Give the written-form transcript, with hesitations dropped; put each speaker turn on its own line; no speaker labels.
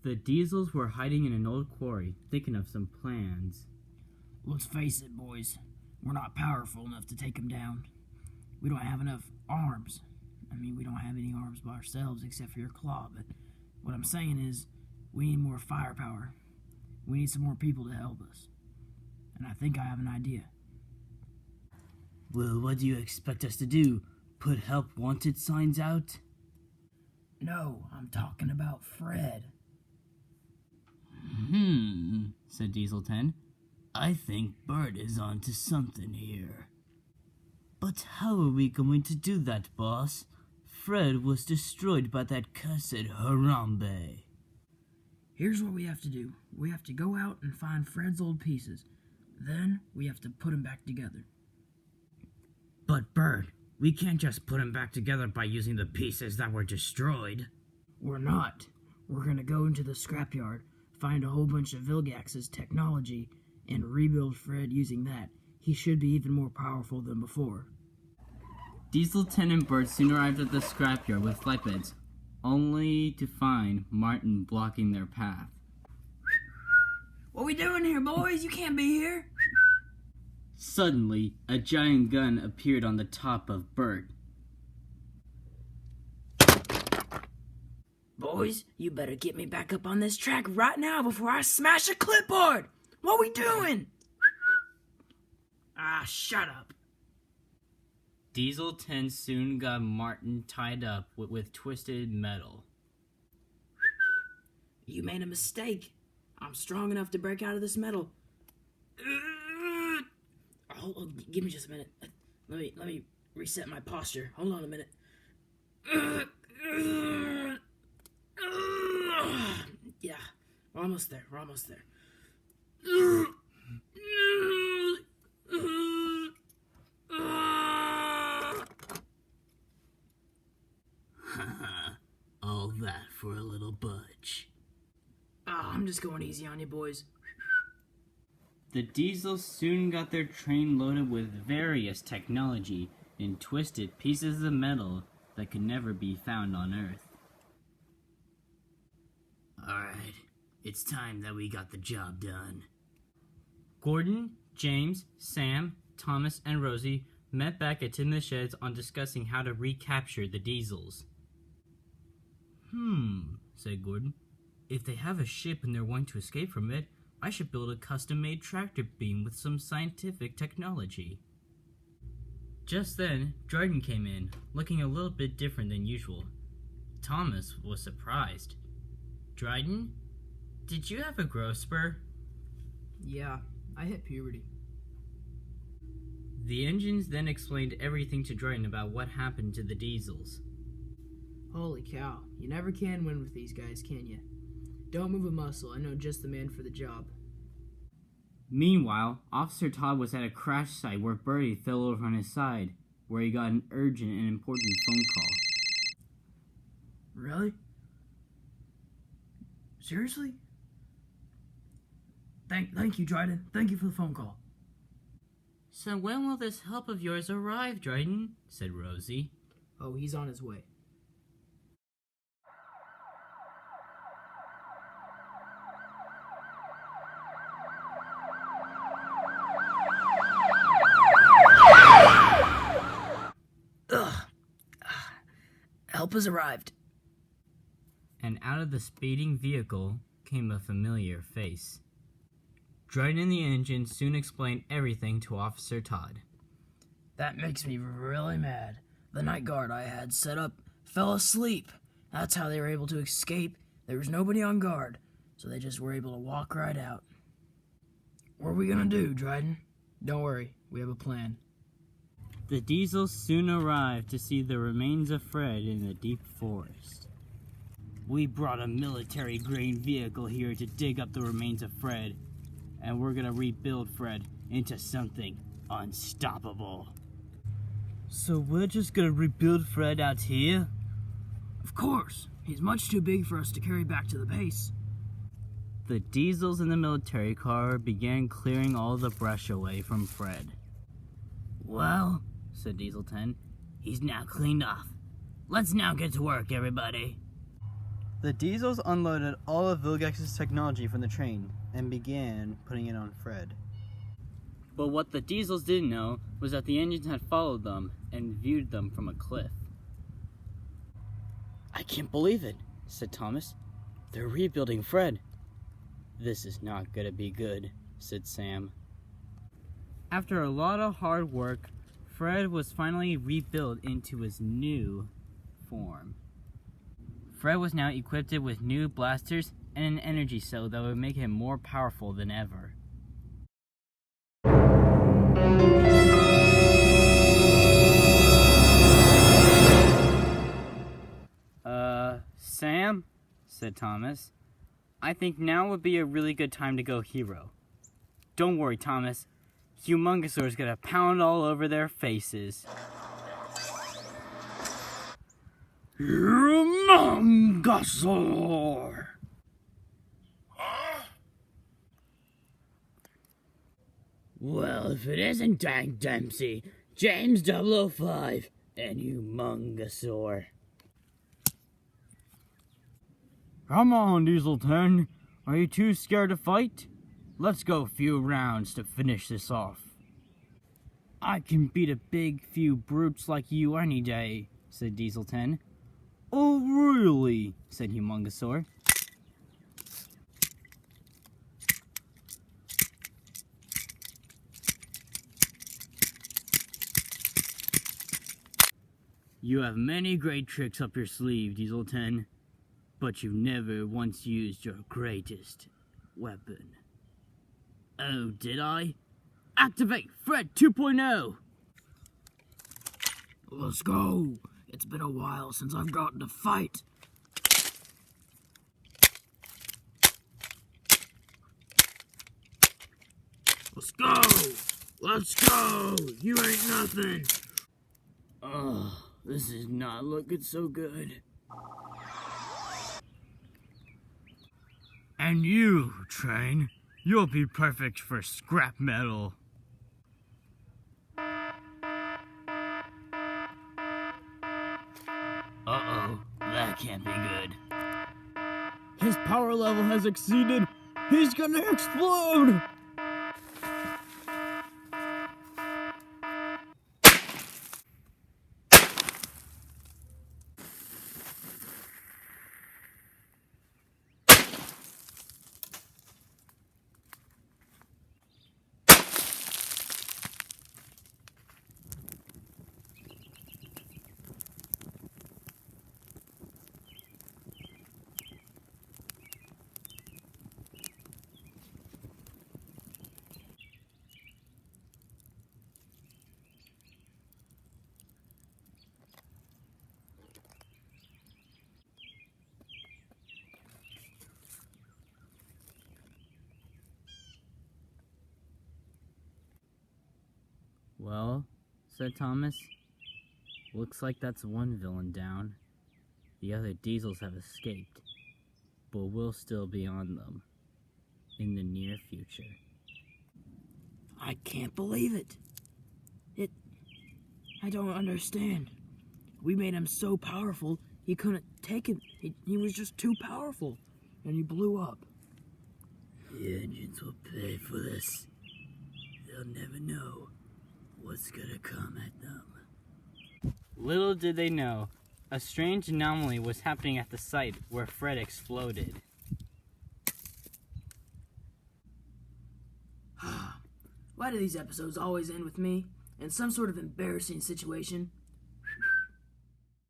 The Diesels were hiding in an old quarry, thinking of some plans.
Let's face it, boys. We're not powerful enough to take them down. We don't have enough arms. I mean, we don't have any arms by ourselves except for your claw, but what I'm saying is we need more firepower. We need some more people to help us. And I think I have an idea.
Well, what do you expect us to do? Put help wanted signs out?
No, I'm talking about Fred.
Said Diesel 10. I think Bert is onto something here. But how are we going to do that, boss? Fred was destroyed by that cursed Harambe.
Here's what we have to do. We have to go out and find Fred's old pieces. Then we have to put them back together.
But Bert, we can't just put them back together by using the pieces that were destroyed.
We're not. We're gonna go into the scrapyard, find a whole bunch of Vilgax's technology, and rebuild Fred using that. He should be even more powerful than before.
Diesel 10 and Bert soon arrived at the scrapyard with flight beds, only to find Martin blocking their path.
What we doing here, boys? You can't be here.
Suddenly, a giant gun appeared on the top of Bert.
Boys, you better get me back up on this track right now before I smash a clipboard! What we doing? Ah, shut up.
Diesel 10 soon got Martin tied up with twisted metal.
You made a mistake. I'm strong enough to break out of this metal. Oh, give me just a minute. Let me reset my posture. Hold on a minute. Yeah, we're almost there.
All that for a little budge.
I'm just going easy on you, boys.
The Diesels soon got their train loaded with various technology and twisted pieces of metal that could never be found on Earth. Alright, it's time that we got the job done. Gordon, James, Sam, Thomas, and Rosie met back at Tim the Sheds on discussing how to recapture the Diesels. Said Gordon. If they have a ship and they're wanting to escape from it, I should build a custom-made tractor beam with some scientific technology. Just then, Dryden came in, looking a little bit different than usual. Thomas was surprised. Dryden, did you have a growth spur?
Yeah, I hit puberty.
The engines then explained everything to Dryden about what happened to the Diesels.
Holy cow, you never can win with these guys, can you? Don't move a muscle, I know just the man for the job.
Meanwhile, Officer Todd was at a crash site where Birdie fell over on his side, where he got an urgent and important phone call.
Really? Seriously? Thank you, Dryden. Thank you for the phone call.
So when will this help of yours arrive, Dryden? Said Rosie.
Oh, he's on his way. Help has arrived.
And out of the speeding vehicle came a familiar face. Dryden and the engine soon explained everything to Officer Todd.
That makes me really mad. The night guard I had set up fell asleep. That's how they were able to escape. There was nobody on guard, so they just were able to walk right out. What are we gonna do, Dryden? Don't worry, we have a plan.
The Diesels soon arrived to see the remains of Fred in the deep forest. We brought a military-grade vehicle here to dig up the remains of Fred, and we're gonna rebuild Fred into something unstoppable. So we're just gonna rebuild Fred out here?
Of course. He's much too big for us to carry back to the base.
The Diesels in the military car began clearing all the brush away from Fred. Well, said Diesel 10, he's now cleaned off. Let's now get to work, everybody. The Diesels unloaded all of Vilgax's technology from the train and began putting it on Fred. But what the Diesels didn't know was that the engines had followed them and viewed them from a cliff. "I can't believe it," said Thomas. "They're rebuilding Fred." "This is not going to be good," said Sam. After a lot of hard work, Fred was finally rebuilt into his new form. Fred was now equipped with new blasters and an energy cell that would make him more powerful than ever. Sam, said Thomas, "I think now would be a really good time to go hero." "Don't worry, Thomas. Humongousaur's gonna pound all over their faces." Humongousaur! Well, if it isn't Dank Dempsey, James 005, and Humongousaur. "Come on, Diesel 10. Are you too scared to fight? Let's go a few rounds to finish this off." "I can beat a big few brutes like you any day," said Diesel 10. "Oh, really?" said Humongousaur. "You have many great tricks up your sleeve, Diesel 10, but you've never once used your greatest weapon." "Oh, did I? Activate Fred 2.0!
Let's go. It's been a while since I've gotten to fight. Let's go. Let's go. You ain't nothing.
Ugh, this is not looking so good. "And you, Train, you'll be perfect for scrap metal." Uh-oh, that can't be good. "His power level has exceeded. He's gonna explode!" "Well," said Thomas, "looks like that's one villain down. The other Diesels have escaped, but we'll still be on them in the near future."
I can't believe it. I don't understand. We made him so powerful, he couldn't take it. He was just too powerful, and he blew up.
"The engines will pay for this. They'll never know what's gonna come at them." Little did they know, a strange anomaly was happening at the site where Fred exploded.
Why do these episodes always end with me in some sort of embarrassing situation?